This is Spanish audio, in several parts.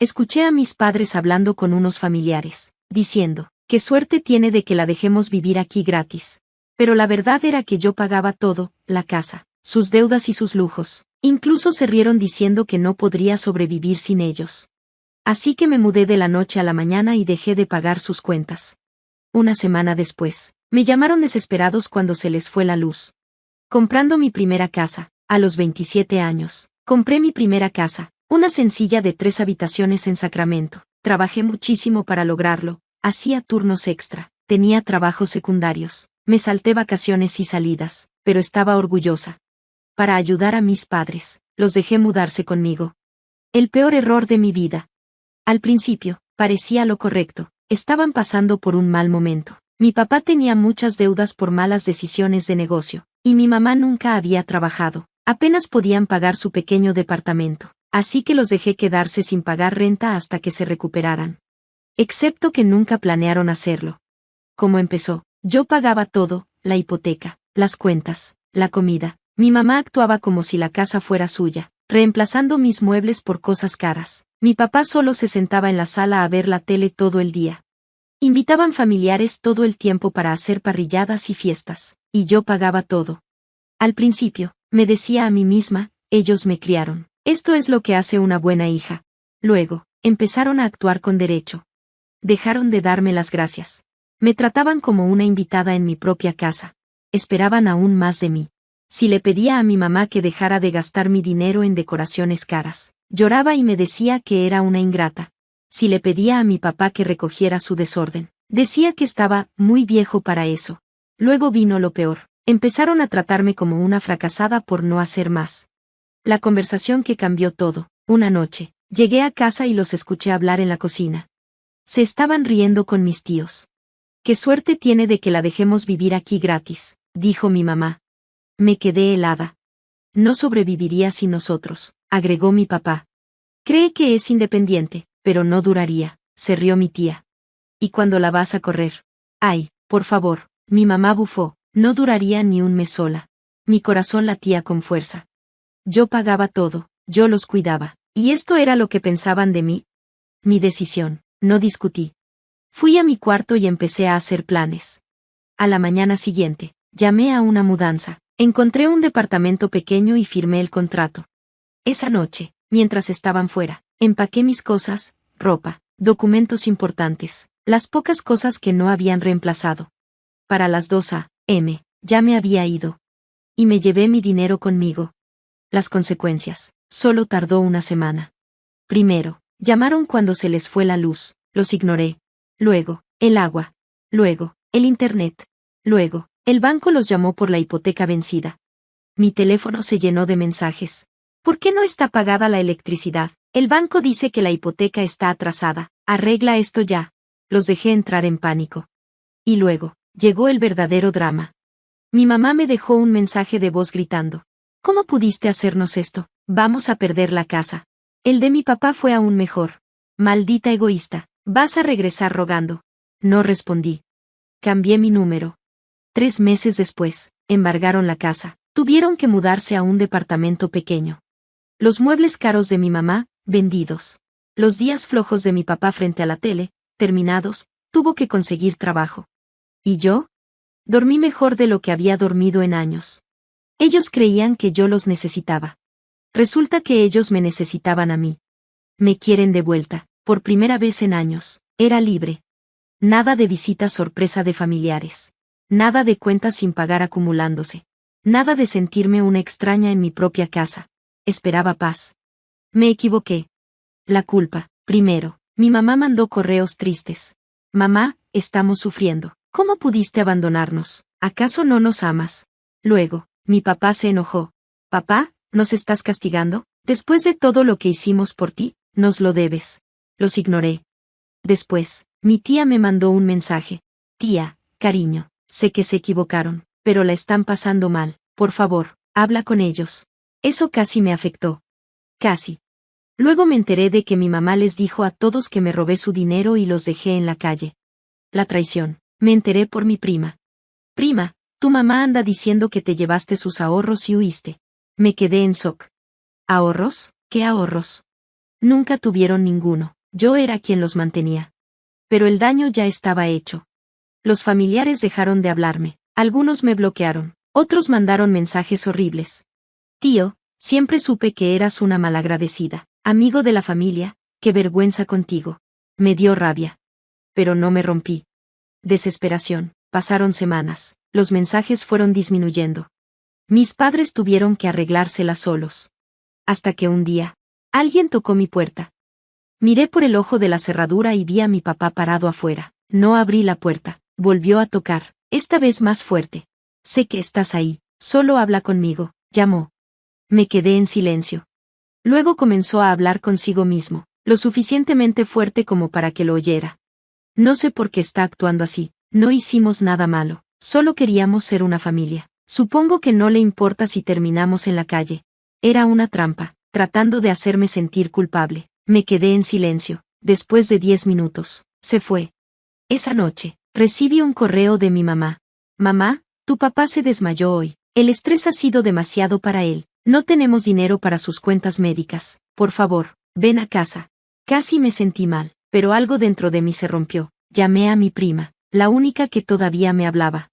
Escuché a mis padres hablando con unos familiares, diciendo, qué suerte tiene de que la dejemos vivir aquí gratis. Pero la verdad era que yo pagaba todo, la casa, sus deudas y sus lujos. Incluso se rieron diciendo que no podría sobrevivir sin ellos. Así que me mudé de la noche a la mañana y dejé de pagar sus cuentas. Una semana después, me llamaron desesperados cuando se les fue la luz. Comprando mi primera casa, a los 27 años, compré mi primera casa, una sencilla de 3 habitaciones en Sacramento. Trabajé muchísimo para lograrlo, hacía turnos extra, tenía trabajos secundarios, me salté vacaciones y salidas, pero estaba orgullosa. Para ayudar a mis padres, los dejé mudarse conmigo. El peor error de mi vida. Al principio, parecía lo correcto, estaban pasando por un mal momento. Mi papá tenía muchas deudas por malas decisiones de negocio, y mi mamá nunca había trabajado, apenas podían pagar su pequeño departamento, así que los dejé quedarse sin pagar renta hasta que se recuperaran. Excepto que nunca planearon hacerlo. ¿Cómo empezó? Yo pagaba todo, la hipoteca, las cuentas, la comida. Mi mamá actuaba como si la casa fuera suya, reemplazando mis muebles por cosas caras. Mi papá solo se sentaba en la sala a ver la tele todo el día. Invitaban familiares todo el tiempo para hacer parrilladas y fiestas, y yo pagaba todo. Al principio, me decía a mí misma, ellos me criaron. Esto es lo que hace una buena hija. Luego, empezaron a actuar con derecho. Dejaron de darme las gracias. Me trataban como una invitada en mi propia casa. Esperaban aún más de mí. Si le pedía a mi mamá que dejara de gastar mi dinero en decoraciones caras, lloraba y me decía que era una ingrata. Si le pedía a mi papá que recogiera su desorden, decía que estaba muy viejo para eso. Luego vino lo peor. Empezaron a tratarme como una fracasada por no hacer más. La conversación que cambió todo. Una noche, llegué a casa y los escuché hablar en la cocina. Se estaban riendo con mis tíos. «Qué suerte tiene de que la dejemos vivir aquí gratis», dijo mi mamá. Me quedé helada. «No sobreviviría sin nosotros», agregó mi papá. «Cree que es independiente, pero no duraría», se rió mi tía. «¿Y cuándo la vas a correr?» «Ay, por favor», mi mamá bufó, «no duraría ni un mes sola». Mi corazón latía con fuerza. Yo pagaba todo, yo los cuidaba. ¿Y esto era lo que pensaban de mí? Mi decisión, no discutí. Fui a mi cuarto y empecé a hacer planes. A la mañana siguiente, llamé a una mudanza. Encontré un departamento pequeño y firmé el contrato. Esa noche, mientras estaban fuera, empaqué mis cosas, ropa, documentos importantes, las pocas cosas que no habían reemplazado. Para las 2 a.m., ya me había ido. Y me llevé mi dinero conmigo. Las consecuencias, solo tardó una semana. Primero, llamaron cuando se les fue la luz, los ignoré. Luego, el agua. Luego, el internet. Luego, el banco los llamó por la hipoteca vencida. Mi teléfono se llenó de mensajes. ¿Por qué no está pagada la electricidad? El banco dice que la hipoteca está atrasada. Arregla esto ya. Los dejé entrar en pánico. Y luego, llegó el verdadero drama. Mi mamá me dejó un mensaje de voz gritando. ¿Cómo pudiste hacernos esto? Vamos a perder la casa. El de mi papá fue aún mejor. Maldita egoísta. Vas a regresar rogando. No respondí. Cambié mi número. 3 meses después, embargaron la casa. Tuvieron que mudarse a un departamento pequeño. Los muebles caros de mi mamá, vendidos. Los días flojos de mi papá frente a la tele, terminados, tuvo que conseguir trabajo. ¿Y yo? Dormí mejor de lo que había dormido en años. Ellos creían que yo los necesitaba. Resulta que ellos me necesitaban a mí. Me quieren de vuelta, por primera vez en años. Era libre. Nada de visitas sorpresa de familiares. Nada de cuentas sin pagar acumulándose. Nada de sentirme una extraña en mi propia casa. Esperaba paz. Me equivoqué. La culpa, primero. Mi mamá mandó correos tristes. Mamá, estamos sufriendo. ¿Cómo pudiste abandonarnos? ¿Acaso no nos amas? Luego, mi papá se enojó. Papá, ¿nos estás castigando? Después de todo lo que hicimos por ti, nos lo debes. Los ignoré. Después, mi tía me mandó un mensaje. Tía, cariño, sé que se equivocaron, pero la están pasando mal. Por favor, habla con ellos. Eso casi me afectó. Casi. Luego me enteré de que mi mamá les dijo a todos que me robé su dinero y los dejé en la calle. La traición. Me enteré por mi prima. Prima, tu mamá anda diciendo que te llevaste sus ahorros y huiste. Me quedé en shock. ¿Ahorros? ¿Qué ahorros? Nunca tuvieron ninguno. Yo era quien los mantenía. Pero el daño ya estaba hecho. Los familiares dejaron de hablarme. Algunos me bloquearon. Otros mandaron mensajes horribles. Tío, siempre supe que eras una malagradecida. Amigo de la familia, qué vergüenza contigo. Me dio rabia. Pero no me rompí. Desesperación. Pasaron semanas. Los mensajes fueron disminuyendo. Mis padres tuvieron que arreglárselas solos. Hasta que un día, alguien tocó mi puerta. Miré por el ojo de la cerradura y vi a mi papá parado afuera. No abrí la puerta. Volvió a tocar, esta vez más fuerte. Sé que estás ahí, solo habla conmigo, llamó. Me quedé en silencio. Luego comenzó a hablar consigo mismo, lo suficientemente fuerte como para que lo oyera. No sé por qué está actuando así, no hicimos nada malo, solo queríamos ser una familia. Supongo que no le importa si terminamos en la calle. Era una trampa, tratando de hacerme sentir culpable. Me quedé en silencio. Después de 10 minutos, se fue. Esa noche, recibí un correo de mi mamá. Mamá, tu papá se desmayó hoy. El estrés ha sido demasiado para él. No tenemos dinero para sus cuentas médicas. Por favor, ven a casa. Casi me sentí mal, pero algo dentro de mí se rompió. Llamé a mi prima, la única que todavía me hablaba.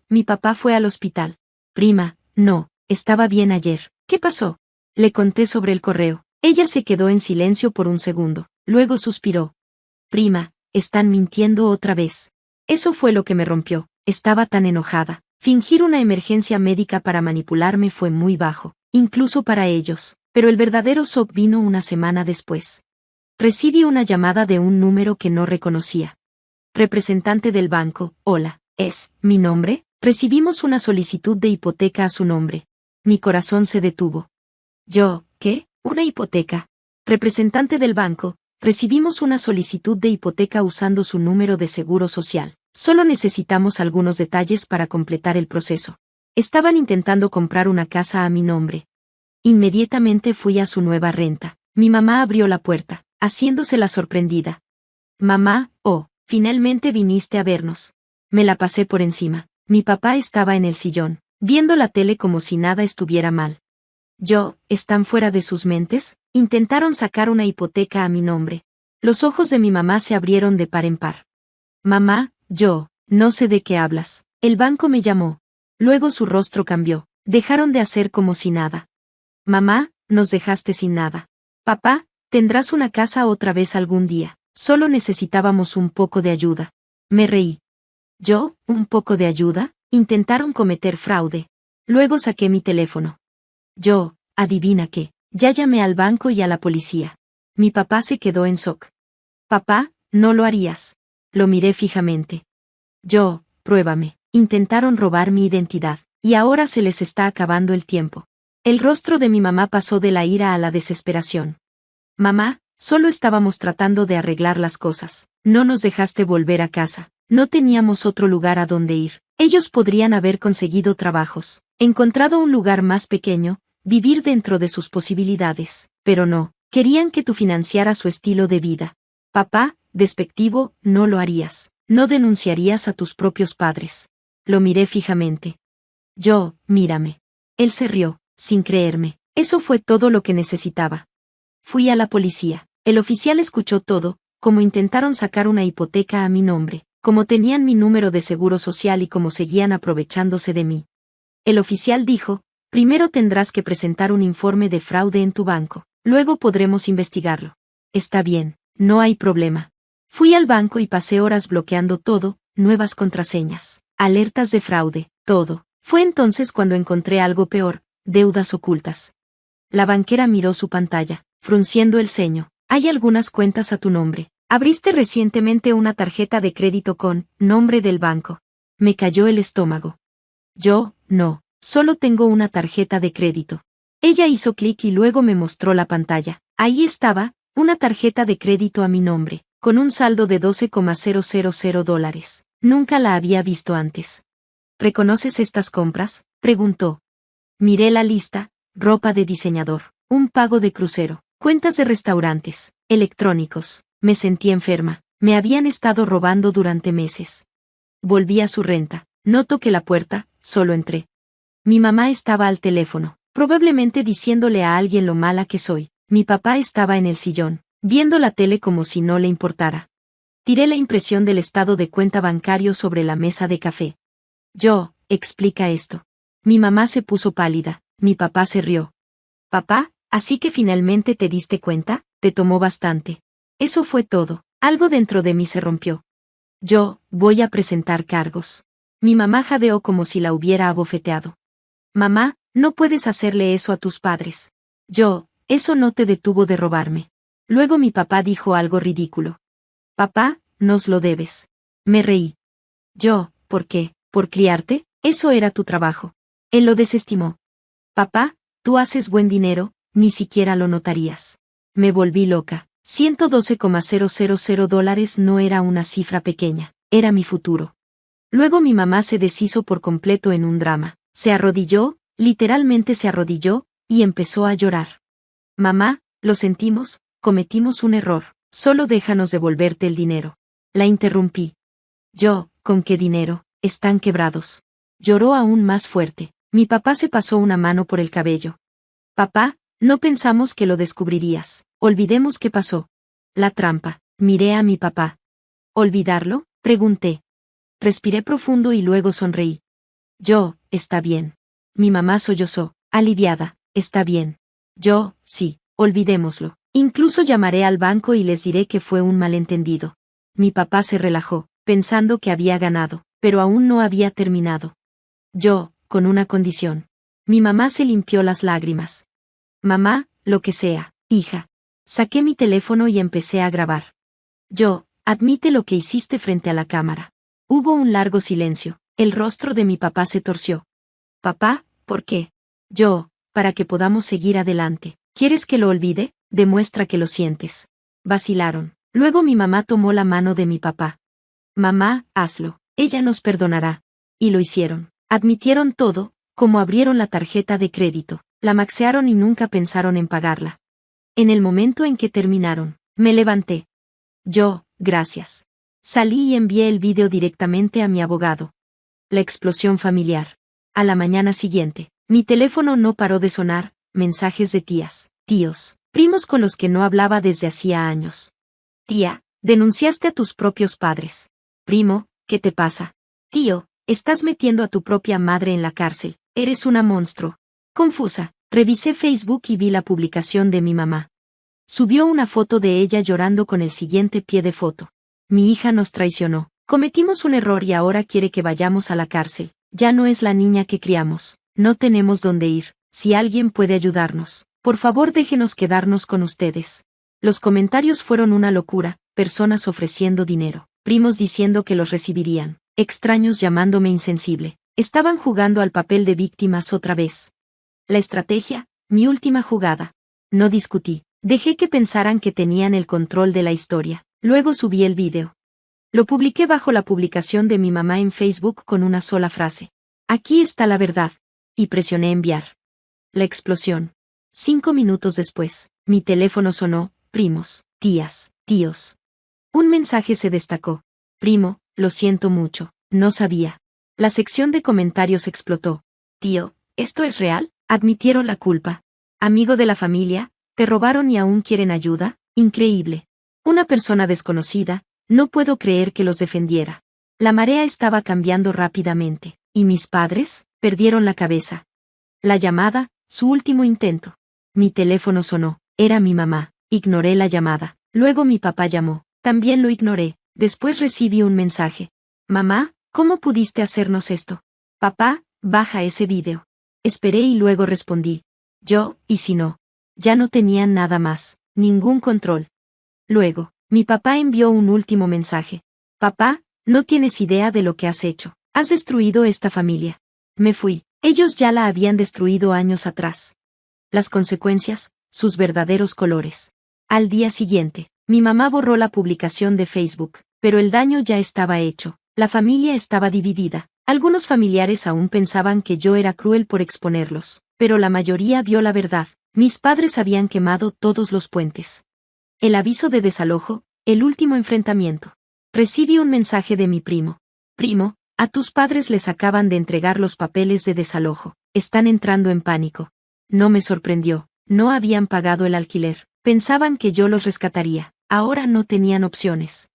Mi papá fue al hospital. Prima, no, estaba bien ayer. ¿Qué pasó? Le conté sobre el correo. Ella se quedó en silencio por un segundo. Luego suspiró. Prima, están mintiendo otra vez. Eso fue lo que me rompió. Estaba tan enojada. Fingir una emergencia médica para manipularme fue muy bajo, incluso para ellos. Pero el verdadero shock vino una semana después. Recibí una llamada de un número que no reconocía. Representante del banco, hola, ¿es mi nombre? Recibimos una solicitud de hipoteca a su nombre. Mi corazón se detuvo. ¿Qué? ¿Una hipoteca? Representante del banco, recibimos una solicitud de hipoteca usando su número de seguro social. Solo necesitamos algunos detalles para completar el proceso. Estaban intentando comprar una casa a mi nombre. Inmediatamente fui a su nueva renta. Mi mamá abrió la puerta, haciéndose la sorprendida. Mamá, finalmente viniste a vernos. Me la pasé por encima. Mi papá estaba en el sillón, viendo la tele como si nada estuviera mal. ¿Están fuera de sus mentes? Intentaron sacar una hipoteca a mi nombre. Los ojos de mi mamá se abrieron de par en par. Mamá, no sé de qué hablas. El banco me llamó. Luego su rostro cambió. Dejaron de hacer como si nada. Mamá, nos dejaste sin nada. Papá, tendrás una casa otra vez algún día. Solo necesitábamos un poco de ayuda. Me reí. ¿Un poco de ayuda? Intentaron cometer fraude. Luego saqué mi teléfono. Adivina qué. Ya llamé al banco y a la policía. Mi papá se quedó en shock. Papá, no lo harías. Lo miré fijamente. Pruébame. Intentaron robar mi identidad, y ahora se les está acabando el tiempo. El rostro de mi mamá pasó de la ira a la desesperación. Mamá, solo estábamos tratando de arreglar las cosas. No nos dejaste volver a casa. No teníamos otro lugar a donde ir. Ellos podrían haber conseguido trabajos, encontrado un lugar más pequeño, vivir dentro de sus posibilidades, pero no, querían que tú financiaras su estilo de vida. Papá, despectivo, no lo harías. No denunciarías a tus propios padres. Lo miré fijamente. Mírame. Él se rió, sin creerme. Eso fue todo lo que necesitaba. Fui a la policía. El oficial escuchó todo, cómo intentaron sacar una hipoteca a mi nombre, cómo tenían mi número de seguro social y cómo seguían aprovechándose de mí. El oficial dijo, primero tendrás que presentar un informe de fraude en tu banco, luego podremos investigarlo. Está bien, no hay problema. Fui al banco y pasé horas bloqueando todo, nuevas contraseñas, alertas de fraude, todo. Fue entonces cuando encontré algo peor, deudas ocultas. La banquera miró su pantalla, frunciendo el ceño. Hay algunas cuentas a tu nombre. Abriste recientemente una tarjeta de crédito con nombre del banco. Me cayó el estómago. No, solo tengo una tarjeta de crédito. Ella hizo clic y luego me mostró la pantalla. Ahí estaba, una tarjeta de crédito a mi nombre, con un saldo de $12,000. Nunca la había visto antes. ¿Reconoces estas compras?, preguntó. Miré la lista: ropa de diseñador, un pago de crucero, cuentas de restaurantes, electrónicos. Me sentí enferma. Me habían estado robando durante meses. Volví a su renta. No toqué la puerta, solo entré. Mi mamá estaba al teléfono, probablemente diciéndole a alguien lo mala que soy. Mi papá estaba en el sillón, viendo la tele como si no le importara. Tiré la impresión del estado de cuenta bancario sobre la mesa de café. Explica esto. Mi mamá se puso pálida, mi papá se rió. Papá, ¿así que finalmente te diste cuenta? Te tomó bastante. Eso fue todo. Algo dentro de mí se rompió. Voy a presentar cargos. Mi mamá jadeó como si la hubiera abofeteado. Mamá, no puedes hacerle eso a tus padres. Eso no te detuvo de robarme. Luego mi papá dijo algo ridículo. Papá, nos lo debes. Me reí. ¿Por qué? ¿Por criarte? Eso era tu trabajo. Él lo desestimó. Papá, tú haces buen dinero, ni siquiera lo notarías. Me volví loca. $112,000 no era una cifra pequeña, era mi futuro. Luego mi mamá se deshizo por completo en un drama. Se arrodilló, literalmente se arrodilló, y empezó a llorar. Mamá, lo sentimos, cometimos un error, solo déjanos devolverte el dinero. La interrumpí. ¿Con qué dinero? Están quebrados. Lloró aún más fuerte. Mi papá se pasó una mano por el cabello. Papá, no pensamos que lo descubrirías. Olvidemos qué pasó. La trampa. Miré a mi papá. ¿Olvidarlo? Pregunté. Respiré profundo y luego sonreí. Está bien. Mi mamá sollozó, aliviada. Está bien. Sí, olvidémoslo. Incluso llamaré al banco y les diré que fue un malentendido. Mi papá se relajó, pensando que había ganado, pero aún no había terminado. Con una condición. Mi mamá se limpió las lágrimas. Mamá, lo que sea, hija. Saqué mi teléfono y empecé a grabar. Admite lo que hiciste frente a la cámara. Hubo un largo silencio. El rostro de mi papá se torció. Papá, ¿por qué? Para que podamos seguir adelante. ¿Quieres que lo olvide? Demuestra que lo sientes. Vacilaron. Luego mi mamá tomó la mano de mi papá. Mamá, hazlo. Ella nos perdonará. Y lo hicieron. Admitieron todo, como abrieron la tarjeta de crédito, la maxearon y nunca pensaron en pagarla. En el momento en que terminaron, me levanté. Gracias. Salí y envié el vídeo directamente a mi abogado. La explosión familiar. A la mañana siguiente, mi teléfono no paró de sonar, mensajes de tías, tíos, primos con los que no hablaba desde hacía años. Tía, denunciaste a tus propios padres. Primo, ¿qué te pasa? Tío, estás metiendo a tu propia madre en la cárcel, eres una monstruo. Confusa, revisé Facebook y vi la publicación de mi mamá. Subió una foto de ella llorando con el siguiente pie de foto. Mi hija nos traicionó. Cometimos un error y ahora quiere que vayamos a la cárcel. Ya no es la niña que criamos. No tenemos dónde ir. Si alguien puede ayudarnos, por favor déjenos quedarnos con ustedes. Los comentarios fueron una locura, personas ofreciendo dinero, primos diciendo que los recibirían, extraños llamándome insensible. Estaban jugando al papel de víctimas otra vez. La estrategia, mi última jugada. No discutí. Dejé que pensaran que tenían el control de la historia. Luego subí el vídeo. Lo publiqué bajo la publicación de mi mamá en Facebook con una sola frase. Aquí está la verdad. Y presioné enviar. La explosión. 5 minutos después, mi teléfono sonó, primos, tías, tíos. Un mensaje se destacó. Primo, lo siento mucho, no sabía. La sección de comentarios explotó. Tío, ¿esto es real? Admitieron la culpa. Amigo de la familia, ¿te robaron y aún quieren ayuda? Increíble. Una persona desconocida, no puedo creer que los defendiera. La marea estaba cambiando rápidamente. ¿Y mis padres? Perdieron la cabeza. La llamada, su último intento. Mi teléfono sonó. Era mi mamá. Ignoré la llamada. Luego mi papá llamó. También lo ignoré. Después recibí un mensaje. Mamá, ¿cómo pudiste hacernos esto? Papá, baja ese vídeo. Esperé y luego respondí. ¿Y si no? Ya no tenían nada más, ningún control. Luego, mi papá envió un último mensaje. Papá, no tienes idea de lo que has hecho. Has destruido esta familia. Me fui. Ellos ya la habían destruido años atrás. Las consecuencias, sus verdaderos colores. Al día siguiente, mi mamá borró la publicación de Facebook, pero el daño ya estaba hecho. La familia estaba dividida. Algunos familiares aún pensaban que yo era cruel por exponerlos, pero la mayoría vio la verdad. Mis padres habían quemado todos los puentes. El aviso de desalojo, el último enfrentamiento. Recibí un mensaje de mi primo. Primo, a tus padres les acaban de entregar los papeles de desalojo. Están entrando en pánico. No me sorprendió. no habían pagado el alquiler. Pensaban que yo los rescataría. Ahora no tenían opciones.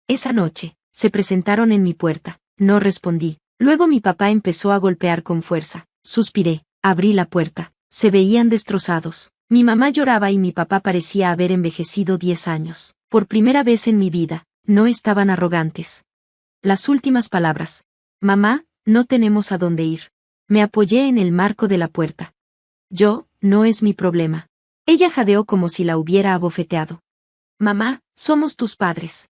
Esa noche, se presentaron en mi puerta. No respondí. Luego mi papá empezó a golpear con fuerza. Suspiré. Abrí la puerta. Se veían destrozados. Mi mamá lloraba y mi papá parecía haber envejecido 10 años. Por primera vez en mi vida, no estaban arrogantes. Las últimas palabras. Mamá, no tenemos a dónde ir. Me apoyé en el marco de la puerta. No es mi problema. Ella jadeó como si la hubiera abofeteado. Mamá, somos tus padres.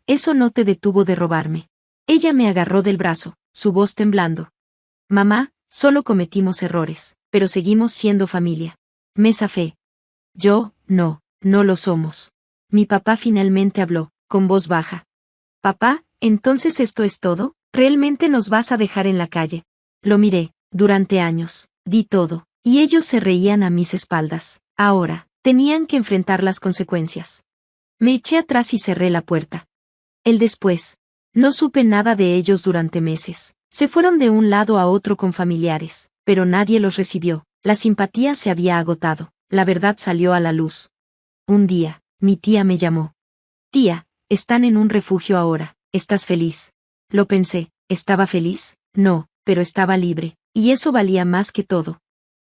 Eso no te detuvo de robarme. Ella me agarró del brazo, su voz temblando. Mamá, solo cometimos errores, pero seguimos siendo familia. Me zafé. No lo somos. Mi papá finalmente habló, con voz baja. Papá, ¿entonces esto es todo? ¿Realmente nos vas a dejar en la calle? Lo miré, durante años, di todo, y ellos se reían a mis espaldas. Ahora, tenían que enfrentar las consecuencias. Me eché atrás y cerré la puerta. El después. No supe nada de ellos durante meses. Se fueron de un lado a otro con familiares, pero nadie los recibió. La simpatía se había agotado. La verdad salió a la luz. Un día, mi tía me llamó. Tía, están en un refugio ahora. ¿Estás feliz? Lo pensé. ¿Estaba feliz? No, pero estaba libre, y eso valía más que todo.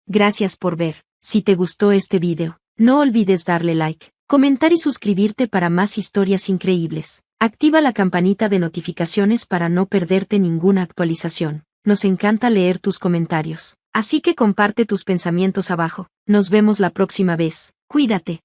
Gracias por ver. Si te gustó este video, no olvides darle like, comentar y suscribirte para más historias increíbles. Activa la campanita de notificaciones para no perderte ninguna actualización. Nos encanta leer tus comentarios, así que comparte tus pensamientos abajo. Nos vemos la próxima vez. Cuídate.